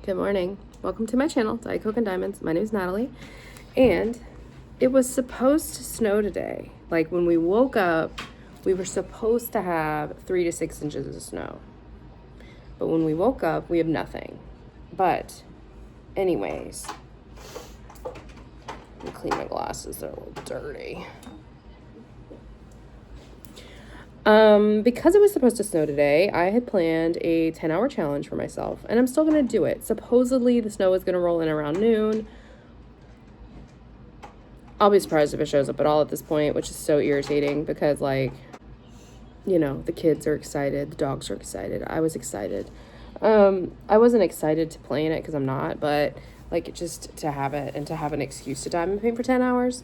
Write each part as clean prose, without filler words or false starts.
Good morning. Welcome to my channel, dietcoke.and.diamonds. My name is Natalie, and it was supposed to snow today. Like when we woke up, we were supposed to have 3 to 6 inches of snow. But when we woke up, we have nothing. But anyways, let me clean my glasses, they're a little dirty. Because it was supposed to snow today, I had planned a 10-hour challenge for myself, and I'm still going to do it. Supposedly, the snow is going to roll in around noon. I'll be surprised if it shows up at all at this point, which is so irritating because, like, you know, the kids are excited, the dogs are excited, I was excited. I wasn't excited to plan it because I'm not, but, like, just to have it and to have an excuse to diamond paint for 10 hours.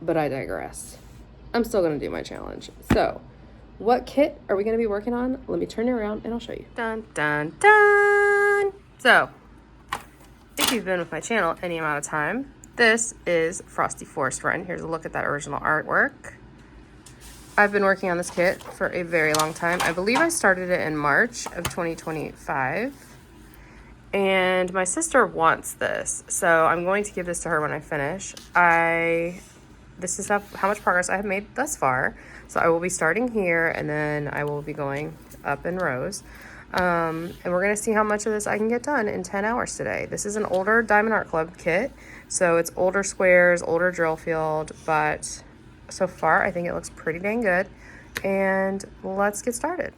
But I digress. I'm still going to do my challenge. So, what kit are we going to be working on? Let me turn it around and I'll show you. Dun, dun, dun. So, if you've been with my channel any amount of time, this is Frosty Forest Run. Here's a look at that original artwork. I've been working on this kit for a very long time. I believe I started it in March of 2025. And my sister wants this, so I'm going to give this to her when I finish. This is how much progress I have made thus far. So I will be starting here, and then I will be going up in rows. And we're going to see how much of this I can get done in 10 hours today. This is an older Diamond Art Club kit. So it's older squares, older drill field, but so far I think it looks pretty dang good. And let's get started.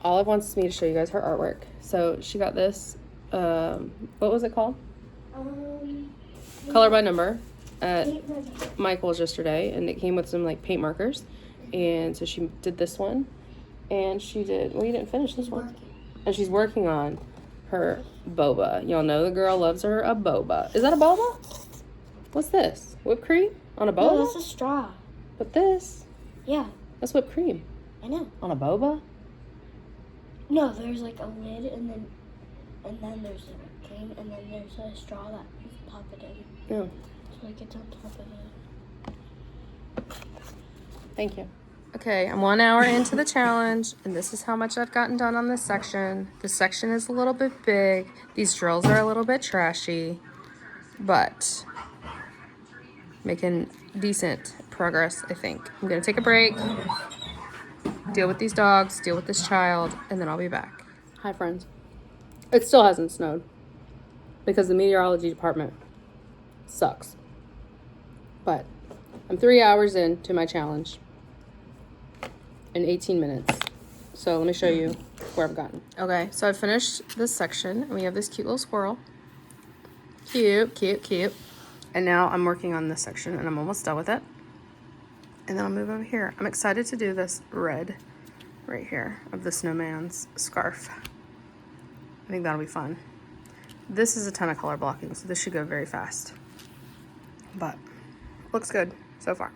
Olive wants me to show you guys her artwork. So she got this, what was it called? Color by number at Michael's yesterday, and it came with some like paint markers, and so she did this one, and she did, well, you didn't finish this one, and she's working on her boba. Y'all know the girl loves her a boba. Is that a boba? What's this? Whipped cream on a boba? No, that's a straw. But this? Yeah. That's whipped cream. I know. On a boba? No, there's like a lid, and then there's a cream, and then there's a straw that you pop it in. No. So like it's on top of it. Thank you. Okay, I'm 1 hour into the challenge, and this is how much I've gotten done on this section. This section is a little bit big. These drills are a little bit trashy, but making decent progress, I think. I'm gonna take a break, deal with these dogs, deal with this child, and then I'll be back. Hi, friends. It still hasn't snowed because the meteorology department sucks. But I'm 3 hours into my challenge in 18 minutes. So let me show you where I've gotten. Okay, so I finished this section, and we have this cute little squirrel. Cute, cute, cute. And now I'm working on this section, and I'm almost done with it. And then I'll move over here. I'm excited to do this red right here of the snowman's scarf. I think that'll be fun. This is a ton of color blocking, so this should go very fast. But looks good so far.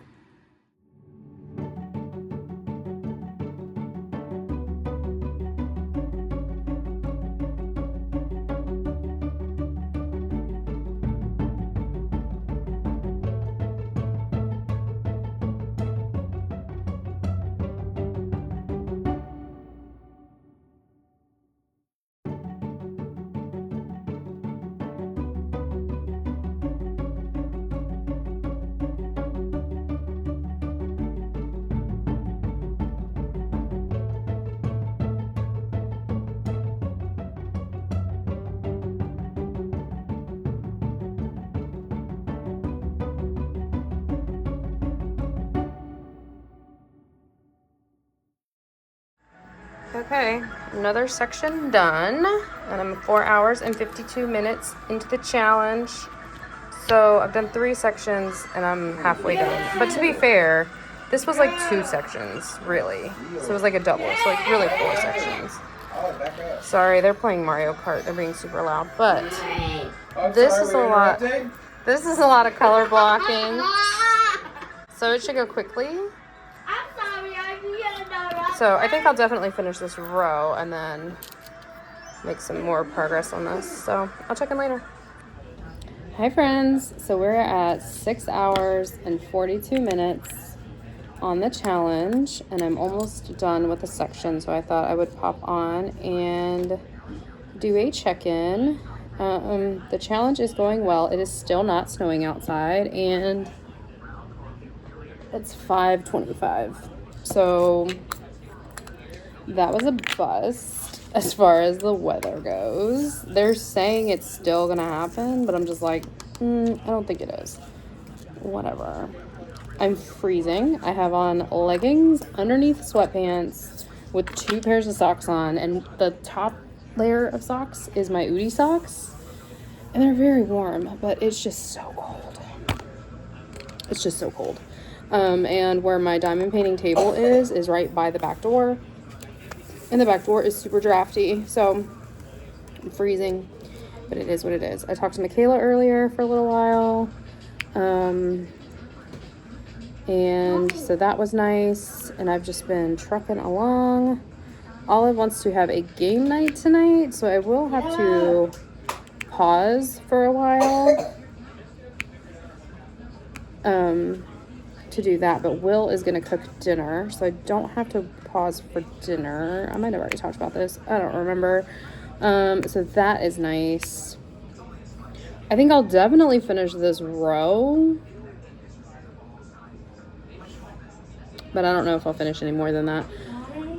Okay, another section done, and I'm 4 hours and 52 minutes into the challenge. So I've done 3 sections and I'm halfway done. But to be fair, this was like 2 sections, really. So it was like a double, so like really 4 sections. Sorry, they're playing Mario Kart. They're being super loud, but this is a lot. This is a lot of color blocking. So it should go quickly. So I think I'll definitely finish this row and then make some more progress on this. So I'll check in later. Hi friends. So we're at 6 hours and 42 minutes on the challenge, and I'm almost done with the section. So I thought I would pop on and do a check-in. The challenge is going well. It is still not snowing outside, and it's 5:25. So that was a bust as far as the weather goes. They're saying it's still gonna happen, but I'm just like, I don't think it is. Whatever. I'm freezing. I have on leggings underneath sweatpants with 2 pairs of socks on, and the top layer of socks is my Udi socks, and they're very warm, but it's just so cold. It's just so cold. And where my diamond painting table is right by the back door, and the back door is super drafty, so I'm freezing, but it is what it is. I talked to Michaela earlier for a little while, and so that was nice, and I've just been trucking along. Olive wants to have a game night tonight, so I will have to pause for a while to do that, but Will is going to cook dinner, so I don't have to pause for dinner. I might have already talked about this. I don't remember. So that is nice. I think I'll definitely finish this row, but I don't know if I'll finish any more than that.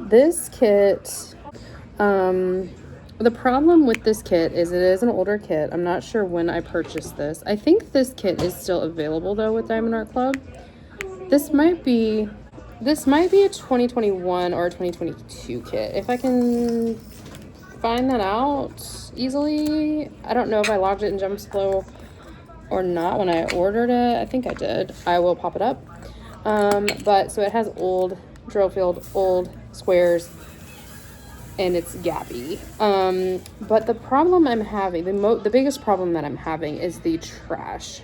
This kit, the problem with this kit is it is an older kit. I'm not sure when I purchased this. I think this kit is still available though with Diamond Art Club. This might be a 2021 or a 2022 kit. If I can find that out easily. I don't know if I logged it in Gemsflow or not when I ordered it. I think I did. I will pop it up. But so it has old drill field, old squares, and it's gappy. But the problem I'm having, the biggest problem that I'm having is the trash.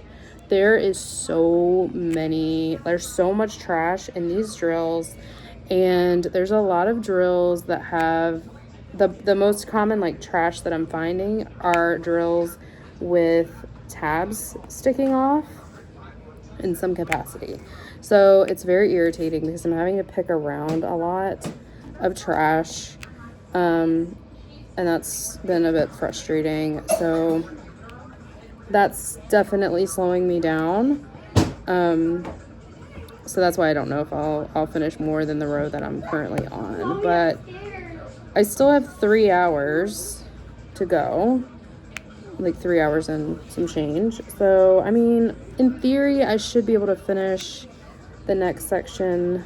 There's so much trash in these drills, and there's a lot of drills that have the most common like trash that I'm finding are drills with tabs sticking off in some capacity. So it's very irritating because I'm having to pick around a lot of trash, and that's been a bit frustrating. So that's definitely slowing me down. So that's why I don't know if I'll finish more than the row that I'm currently on, but I still have 3 hours to go, like 3 hours and some change. So, I mean, in theory, I should be able to finish the next section,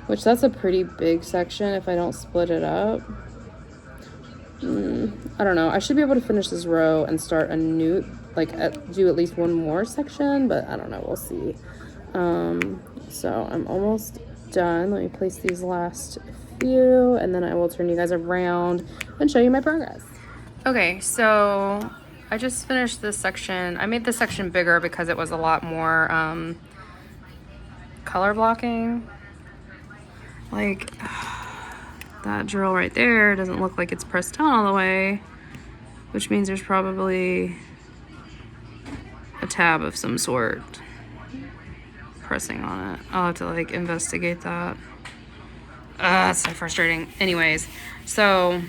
which that's a pretty big section if I don't split it up. I don't know. I should be able to finish this row and start a new, do at least one more section, but I don't know. We'll see. So I'm almost done. Let me place these last few, and then I will turn you guys around and show you my progress. Okay, so I just finished this section. I made this section bigger because it was a lot more color blocking. Like, that drill right there doesn't look like it's pressed down all the way, which means there's probably a tab of some sort pressing on it. I'll have to like investigate that. It's so frustrating. Anyways, so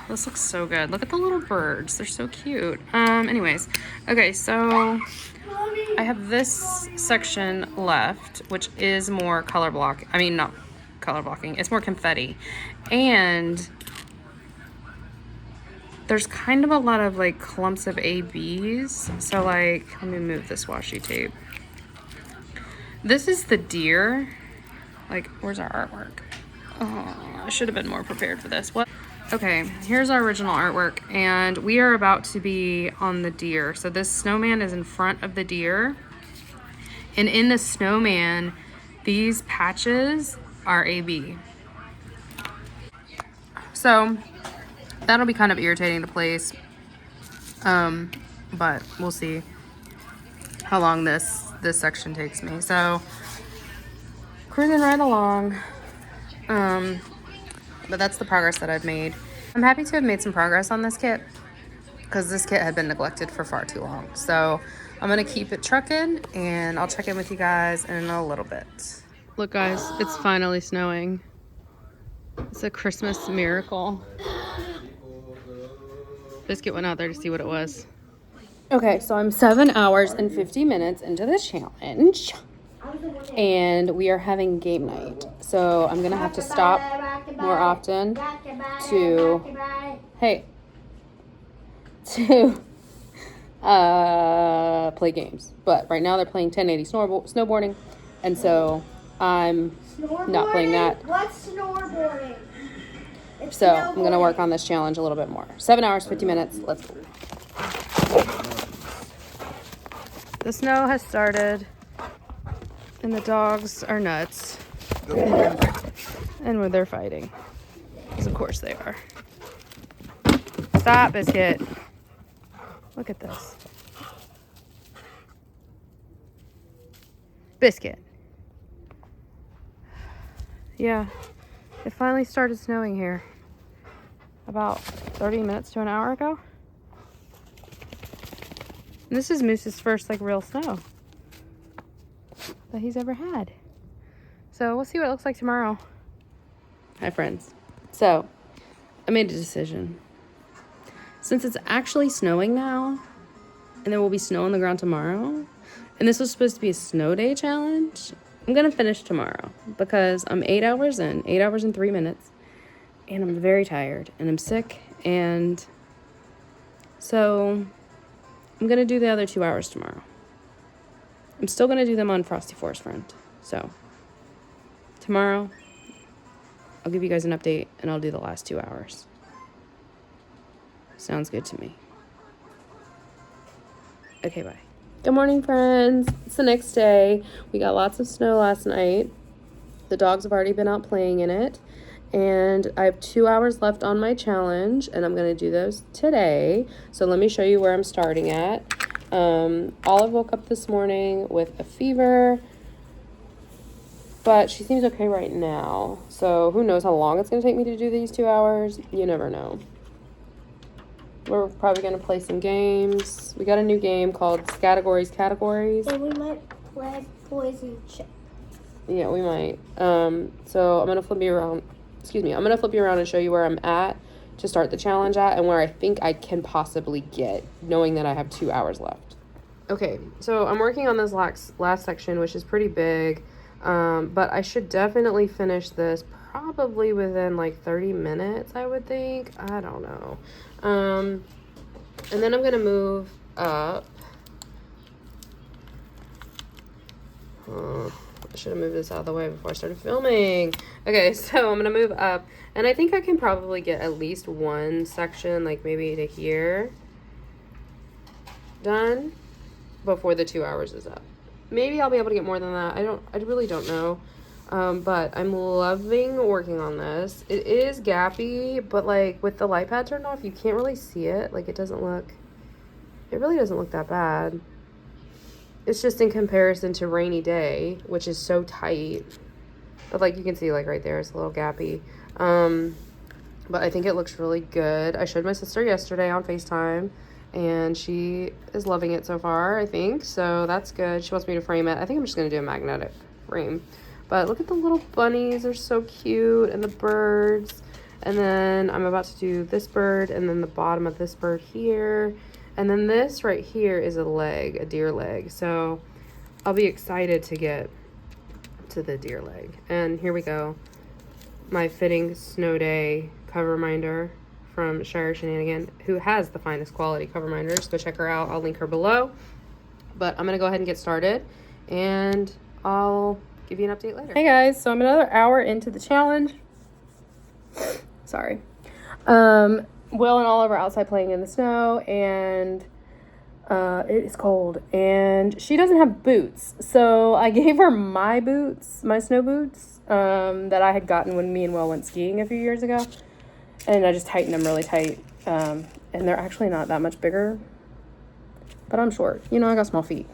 this looks so good. Look at the little birds. They're so cute. Anyways, okay, so I have this section left, which is more color block. I mean, not color blocking. It's more confetti. And there's kind of a lot of like clumps of ABs. So like, let me move this washi tape. This is the deer. Like, where's our artwork? Oh, I should have been more prepared for this. What? Okay, here's our original artwork, and we are about to be on the deer. So this snowman is in front of the deer, and in the snowman, these patches are AB. So that'll be kind of irritating to place, but we'll see how long this section takes me. So cruising right along. But that's the progress that I've made. I'm happy to have made some progress on this kit because this kit had been neglected for far too long. So I'm gonna keep it trucking, and I'll check in with you guys in a little bit. Look guys, it's finally snowing. It's a Christmas miracle. Biscuit went out there to see what it was. Okay, so I'm 7 hours and 50 minutes into the challenge. And we are having game night. So I'm going to have to stop more often to, to play games. But right now they're playing 1080 snowboarding. And so I'm not playing that. What's snowboarding? So I'm going to work on this challenge a little bit more. 7 hours, 50 minutes. Let's go. The snow has started. And the dogs are nuts. And they're fighting. Because of course they are. Stop, Biscuit. Look at this. Biscuit. Yeah. It finally started snowing here. About 30 minutes to an hour ago. And this is Moose's first real snow that he's ever had. So we'll see what it looks like tomorrow. Hi friends. So I made a decision. Since it's actually snowing now, and there will be snow on the ground tomorrow, and this was supposed to be a snow day challenge, I'm gonna finish tomorrow because I'm 8 hours in, 8 hours and 3 minutes, and I'm very tired and I'm sick, and so I'm gonna do the other 2 hours tomorrow. I'm still going to do them on Frosty Forest Front. So tomorrow, I'll give you guys an update, and I'll do the last 2 hours. Sounds good to me. Okay, bye. Good morning, friends. It's the next day. We got lots of snow last night. The dogs have already been out playing in it. And I have 2 hours left on my challenge, and I'm going to do those today. So let me show you where I'm starting at. Olive woke up this morning with a fever, but she seems okay right now. So who knows how long it's going to take me to do these 2 hours? You never know. We're probably going to play some games. We got a new game called Categories. And we might play poison chip. Yeah, we might. So I'm going to flip you around. I'm going to flip you around and show you where I'm at to start the challenge at and where I think I can possibly get, knowing that I have 2 hours left. Okay, so I'm working on this last section, which is pretty big, but I should definitely finish this probably within 30 minutes, I would think. I don't know. And then I'm going to move up. I should have moved this out of the way before I started filming. Okay, so I'm going to move up. And I think I can probably get at least one section, maybe to here, done before the 2 hours is up. Maybe I'll be able to get more than that. I really don't know. But I'm loving working on this. It is gappy, but with the light pad turned off, you can't really see it. It really doesn't look that bad. It's just in comparison to rainy day, which is so tight. But you can see right there, it's a little gappy. But I think it looks really good. I showed my sister yesterday on FaceTime, and she is loving it so far, I think. So that's good. She wants me to frame it. I think I'm just going to do a magnetic frame. But look at the little bunnies. They're so cute. And the birds. And then I'm about to do this bird, and then the bottom of this bird here. And then this right here is a leg, a deer leg. So I'll be excited to get to the deer leg. And here we go. My fitting snow day cover minder from Shire Shenanigan, who has the finest quality cover minders. Go check her out. I'll link her below. But I'm going to go ahead and get started, and I'll give you an update later. Hey guys, so I'm another hour into the challenge. Sorry. Will and Oliver are outside playing in the snow, and it is cold, and she doesn't have boots. So I gave her my boots, my snow boots, that I had gotten when me and Will went skiing a few years ago. And I just tightened them really tight. And they're actually not that much bigger, but I'm short. I got small feet.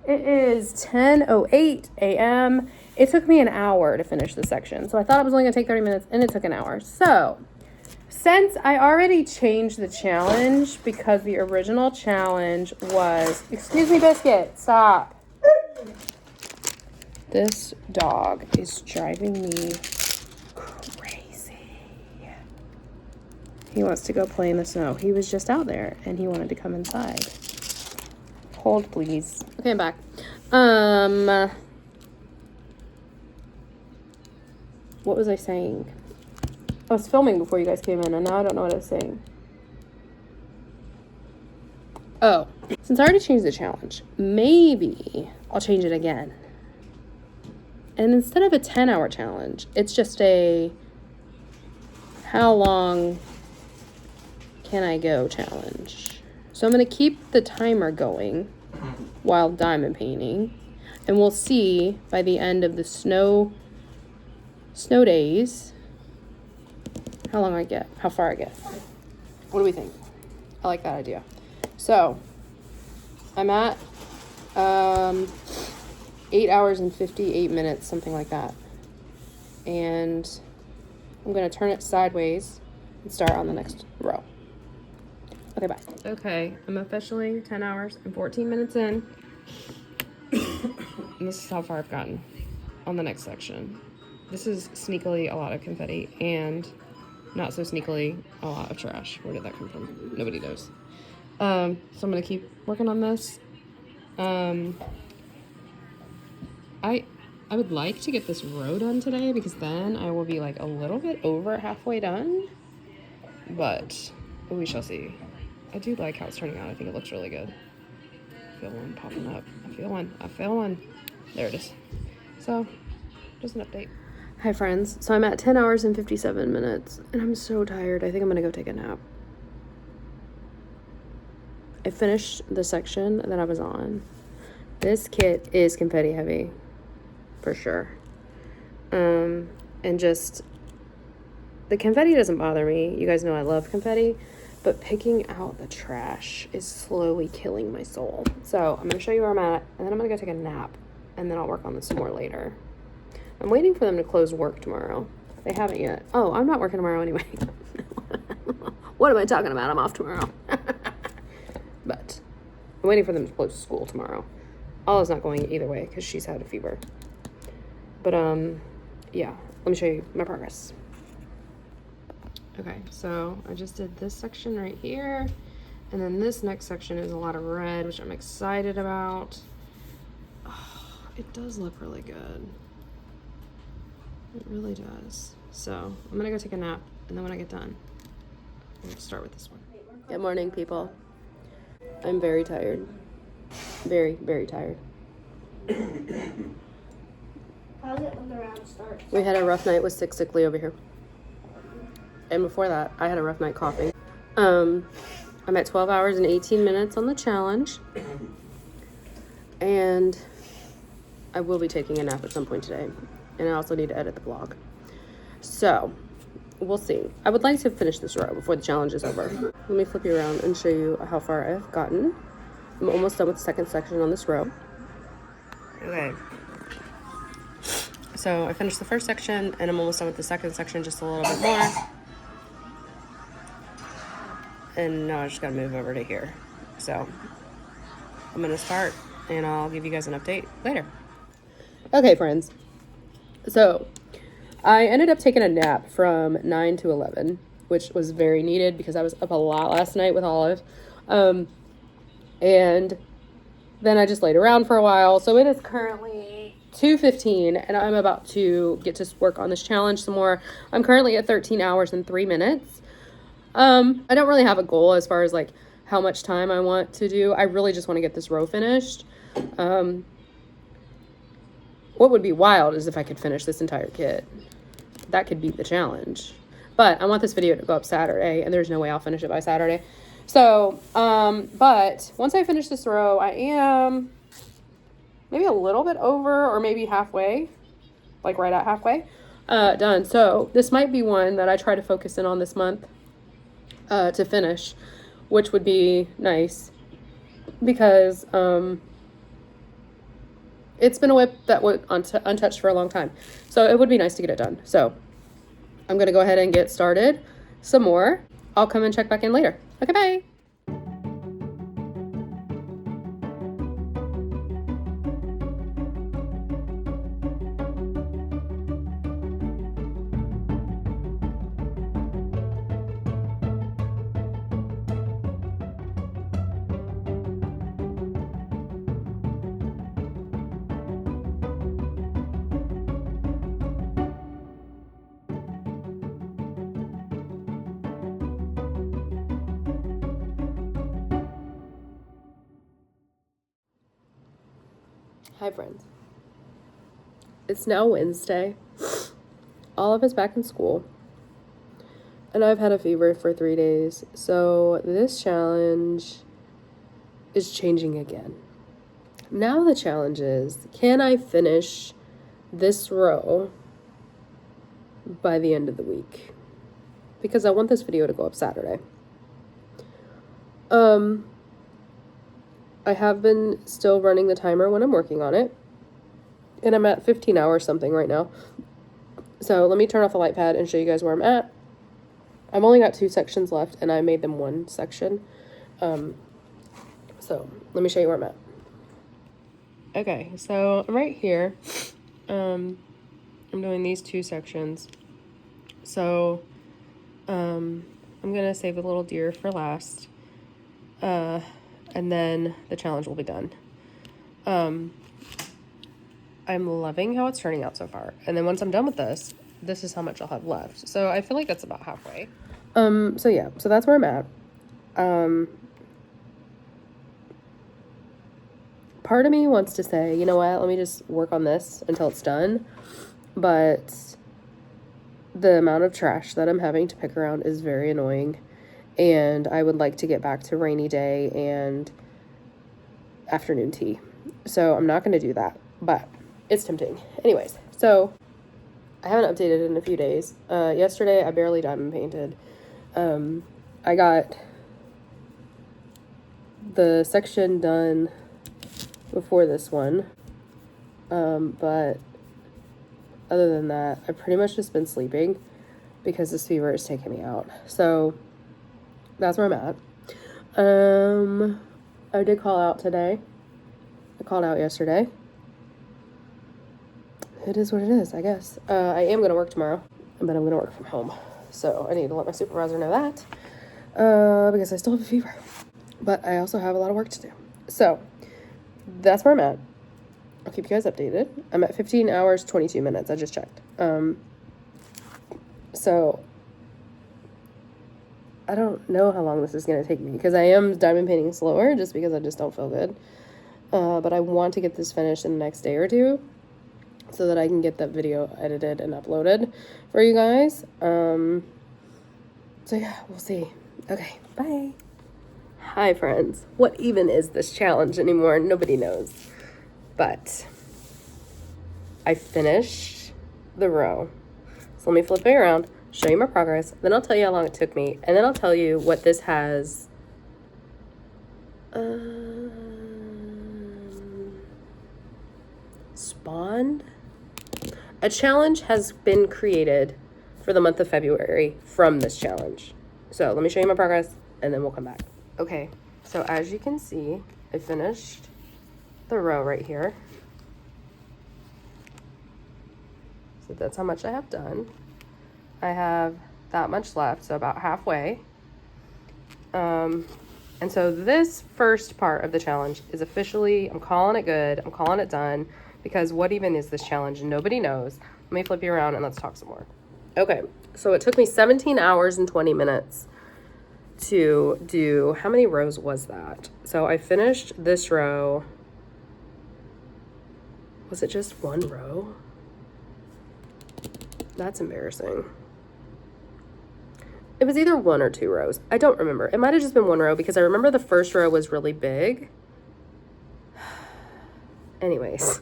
It is 10:08 a.m. It took me an hour to finish the section. So I thought it was only going to take 30 minutes, and it took an hour. So since I already changed the challenge, because the original challenge was... Excuse me, Biscuit. Stop. This dog is driving me crazy. He wants to go play in the snow. He was just out there and he wanted to come inside. Hold, please. Okay, I'm back. What was I saying? I was filming before you guys came in, and now I don't know what I was saying. Oh, since I already changed the challenge, maybe I'll change it again. And instead of a 10-hour challenge, it's just a how long can I go challenge. So I'm going to keep the timer going while diamond painting, and we'll see by the end of the snow days how long I get, how far I get. What do we think? I like that idea. So I'm at 8 hours and 58 minutes, something like that. And I'm going to turn it sideways and start on the next row. Okay, bye. Okay, I'm officially 10 hours and 14 minutes in. And this is how far I've gotten on the next section. This is sneakily a lot of confetti and not so sneakily a lot of trash. Where did that come from? Nobody knows. So I'm going to keep working on this. I would like to get this row done today because then I will be like a little bit over halfway done. But we shall see. I do like how it's turning out. I think it looks really good. I feel one popping up. I feel one. There it is. So, just an update. Hi friends. So I'm at 10 hours and 57 minutes and I'm so tired. I think I'm gonna go take a nap. I finished the section that I was on. This kit is confetti heavy, for sure. And just, the confetti doesn't bother me. You guys know I love confetti, but picking out the trash is slowly killing my soul. So I'm gonna show you where I'm at, and then I'm gonna go take a nap, and then I'll work on this some more later. I'm waiting for them to close work tomorrow. They haven't yet. Oh, I'm not working tomorrow anyway. What am I talking about? I'm off tomorrow. But I'm waiting for them to close school tomorrow. Ollie's not going either way because she's had a fever. But yeah, let me show you my progress. Okay, so I just did this section right here, and then this next section is a lot of red, which I'm excited about. Oh, it does look really good. It really does. So I'm gonna go take a nap, and then when I get done, I'm gonna start with this one. Good morning, people. I'm very tired. Very, very tired. How's it when the round starts? We had a rough night with sickly over here. And before that, I had a rough night coughing. I'm at 12 hours and 18 minutes on the challenge. And I will be taking a nap at some point today. And I also need to edit the vlog. So, we'll see. I would like to finish this row before the challenge is over. Let me flip you around and show you how far I've gotten. I'm almost done with the second section on this row. Okay. So I finished the first section and I'm almost done with the second section, just a little bit more. And now I just gotta move over to here. So I'm gonna start and I'll give you guys an update later. Okay, friends. So I ended up taking a nap from 9 to 11, which was very needed because I was up a lot last night with Olive. And then I just laid around for a while. So it is currently 2:15 and I'm about to get to work on this challenge some more. I'm currently at 13 hours and 3 minutes. I don't really have a goal as far as like how much time I want to do. I really just want to get this row finished. What would be wild is if I could finish this entire kit. That could beat the challenge. But I want this video to go up Saturday, and there's no way I'll finish it by Saturday. So, but once I finish this row, I am maybe a little bit over or maybe halfway, like right at halfway, done. So this might be one that I try to focus in on this month to finish, which would be nice because it's been a whip that went untouched for a long time. So it would be nice to get it done. So I'm going to go ahead and get started some more. I'll come and check back in later. Okay, bye. Hi, friends. It's now Wednesday. Olive is back in school. And I've had a fever for 3 days. So this challenge is changing again. Now the challenge is, can I finish this row by the end of the week? Because I want this video to go up Saturday. I have been still running the timer when I'm working on it. And I'm at 15 hours something right now. So let me turn off the light pad and show you guys where I'm at. I've only got 2 sections left, and I made them 1 section. So let me show you where I'm at. Okay, so I'm right here. I'm doing these 2 sections. So I'm gonna save the little deer for last. And then the challenge will be done. I'm loving how it's turning out so far. And then once I'm done with this is how much I'll have left. So I feel like that's about halfway. So yeah, so that's where I'm at. Part of me wants to say, you know what, let me just work on this until it's done. But the amount of trash that I'm having to pick around is very annoying. And I would like to get back to rainy day and afternoon tea. So I'm not going to do that, but it's tempting. Anyways, so I haven't updated in a few days. Yesterday I barely diamond painted. I got the section done before this one. But other than that, I've pretty much just been sleeping because this fever is taking me out. So that's where I'm at. I did call out today. I called out yesterday. It is what it is, I guess. I am going to work tomorrow, but I'm going to work from home. So I need to let my supervisor know that because I still have a fever. But I also have a lot of work to do. So that's where I'm at. I'll keep you guys updated. I'm at 15 hours, 22 minutes. I just checked. So I don't know how long this is going to take me because I am diamond painting slower just because I just don't feel good. But I want to get this finished in the next day or 2 so that I can get that video edited and uploaded for you guys. So yeah, we'll see. Okay, bye. Hi, friends. What even is this challenge anymore? Nobody knows. But I finished the row. So let me flip it around, show you my progress, then I'll tell you how long it took me, and then I'll tell you what this has spawned. A challenge has been created for the month of February from this challenge. So let me show you my progress, and then we'll come back. Okay, so as you can see, I finished the row right here. So that's how much I have done. I have that much left, so about halfway. And so this first part of the challenge is officially, I'm calling it good, I'm calling it done, because what even is this challenge? Nobody knows. Let me flip you around and let's talk some more. Okay, so it took me 17 hours and 20 minutes to do, how many rows was that? So I finished this row. Was it just 1 row? That's embarrassing. It was either 1 or 2 rows. I don't remember. It might have just been 1 row because I remember the first row was really big. Anyways,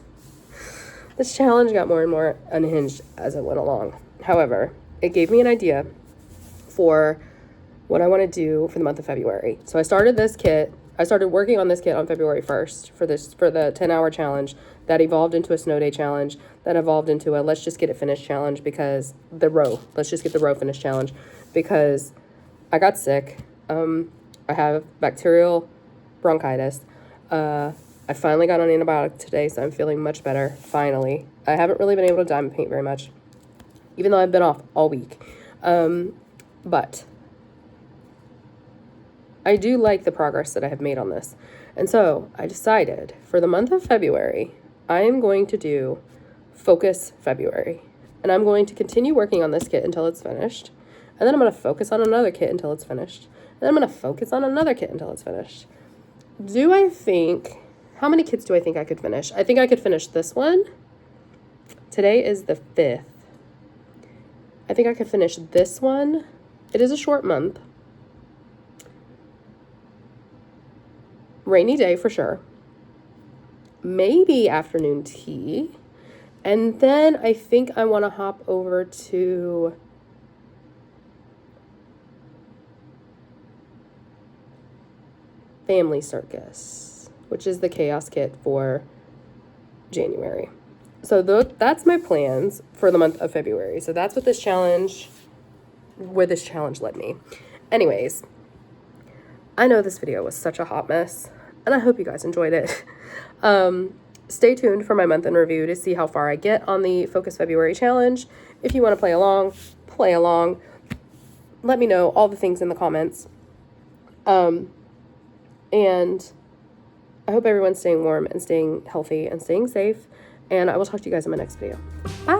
this challenge got more and more unhinged as it went along. However, it gave me an idea for what I want to do for the month of February. So I started this kit. I started working on this kit on February 1st for the 10-hour challenge that evolved into a snow day challenge that evolved into a let's just get it finished challenge because let's just get the row finished challenge because I got sick. I have bacterial bronchitis. I finally got on antibiotics today, so I'm feeling much better, finally. I haven't really been able to diamond paint very much, even though I've been off all week. But I do like the progress that I have made on this. And so I decided for the month of February, I am going to do Focus February. And I'm going to continue working on this kit until it's finished. And then I'm going to focus on another kit until it's finished. And then I'm going to focus on another kit until it's finished. Do I think How many kits do I think I could finish? I think I could finish this one. Today is the 5th. I think I could finish this one. It is a short month. Rainy day for sure. Maybe afternoon tea. And then I think I want to hop over to Family Circus, which is the chaos kit for January. So that's my plans for the month of February. So that's what where this challenge led me. Anyways, I know this video was such a hot mess, and I hope you guys enjoyed it. Stay tuned for my month in review to see how far I get on the Focus February challenge. If you want to play along, play along. Let me know all the things in the comments. And I hope everyone's staying warm and staying healthy and staying safe. And I will talk to you guys in my next video. Bye.